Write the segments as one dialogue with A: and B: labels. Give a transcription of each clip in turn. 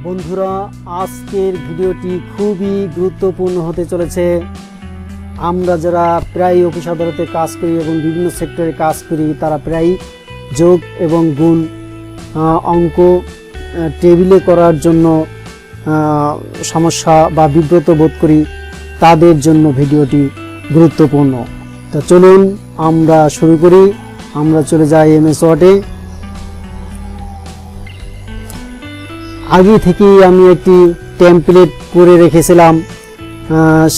A: বন্ধুরা, আজকের ভিডিওটি খুবই গুরুত্বপূর্ণ হতে চলেছে। আমরা যারা প্রায় অফিস আদালতে কাজ করি এবং বিভিন্ন সেক্টরে কাজ করি, তারা প্রায় যোগ এবং গুণ অঙ্ক টেবিলে করার জন্য সমস্যা বা বিব্রত বোধ করি, তাদের জন্য ভিডিওটি গুরুত্বপূর্ণ। তো চলুন আমরা শুরু করি। আমরা চলে যাই এমএস ওয়ার্ডে। আগে থেকেই আমি একটি টেমপ্লেট করে রেখেছিলাম,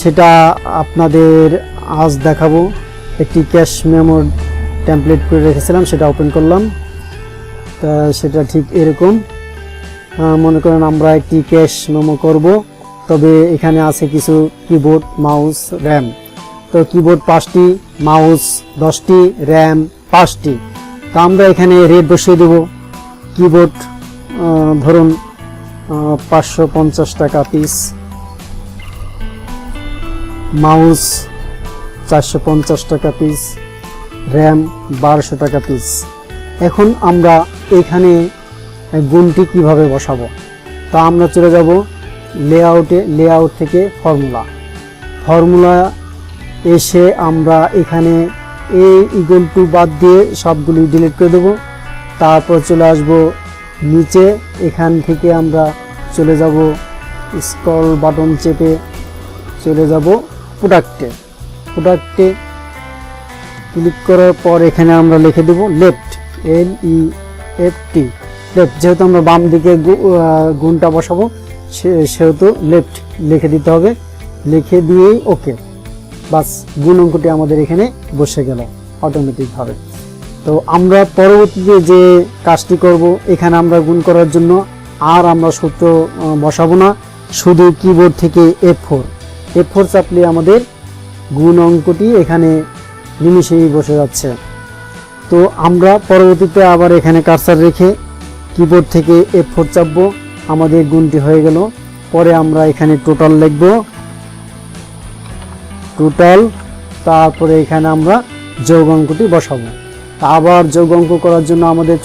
A: সেটা আপনাদের আজ দেখাবো। একটি ক্যাশ মেমো টেমপ্লেট করে রেখেছিলাম, সেটা ওপেন করলাম। তা সেটা ঠিক এরকম। মনে করেন আমরা একটি ক্যাশ মেমো করব, তবে এখানে আছে কিছু কিবোর্ড, মাউস, র্যাম। তো কিবোর্ড 5টি, মাউস 10টি, র্যাম 5টি। তো আমরা এখানে রেট বসিয়ে দেব। কিবোর্ড ধরুন 550 টাকা পিস, মাউস 450 টাকা পিস, র্যাম 1200 টাকা পিস। এখন আমরা এখানে গুণটি কিভাবে বসাবো? তা আমরা চলে যাব লেআউটে, লেআউট থেকে ফর্মুলা এসে আমরা এখানে এই ইকুয়াল টু বাদ দিয়ে সবগুলি ডিলিট করে দেব। তারপর চলে আসব নিচে, এখান থেকে আমরা চলে যাব স্ক্রল বাটন চেপে চলে যাব প্রোডাক্টে ক্লিক করার পর এখানে আমরা লিখে দেব লেফট, LEFT, লেফট। যেহেতু আমরা বাম দিকে গুণটা বসাবো, সেহেতু লেফট লিখে দিতে হবে। লিখে দিয়েই ওকে, বাস গুণ অঙ্কটি আমাদের এখানে বসে গেল অটোমেটিকভাবে। তো আমরা পরবর্তীতে যে কাজটি করব, এখানে আমরা গুণ করার জন্য আর আমরা সূত্র বসাবো না, শুধু কিবোর্ড থেকে F4 চাপলে আমাদের গুণ অঙ্কটি এখানে নিমিষেই বসে যাচ্ছে। তো আমরা পরবর্তীতে আবার এখানে কার্সার রেখে কিবোর্ড থেকে F4 চাপবো, আমাদের গুণটি হয়ে গেল। পরে আমরা এখানে টোটাল লিখব, তারপরে এখানে আমরা যোগ অঙ্কটি বসাবো। আবার যোগ অঙ্ক করার জন্য আমাদের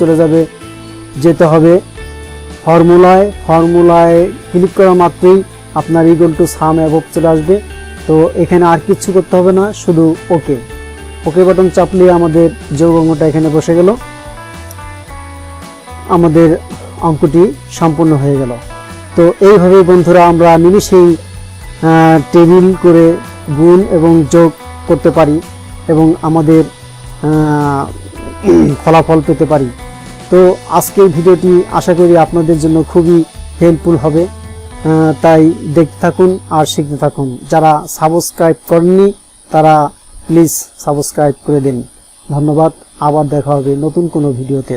A: যেতে হবে ফর্মুলায় ক্লিক করা মাত্রই আপনার ইকুয়াল টু সাম অ্যাবভ চলে আসবে। তো এখানে আর কিছু করতে হবে না, শুধু ওকে বাটন চাপলে আমাদের যোগ অঙ্কটা এখানে বসে গেল, আমাদের অঙ্কটি সম্পূর্ণ হয়ে গেল। তো এইভাবে বন্ধুরা আমরা নিমিষেই টেবিল করে গুণ এবং যোগ করতে পারি এবং আমাদের ফলাফল পেতে পারি। তো আজকের ভিডিওটি আশা করি আপনাদের জন্য খুবই হেল্পফুল হবে, তাই দেখতে থাকুন আর শিখতে থাকুন। যারা সাবস্ক্রাইব করেননি তারা প্লিজ সাবস্ক্রাইব করে দিন। ধন্যবাদ। আবার দেখা হবে নতুন কোনো ভিডিওতে।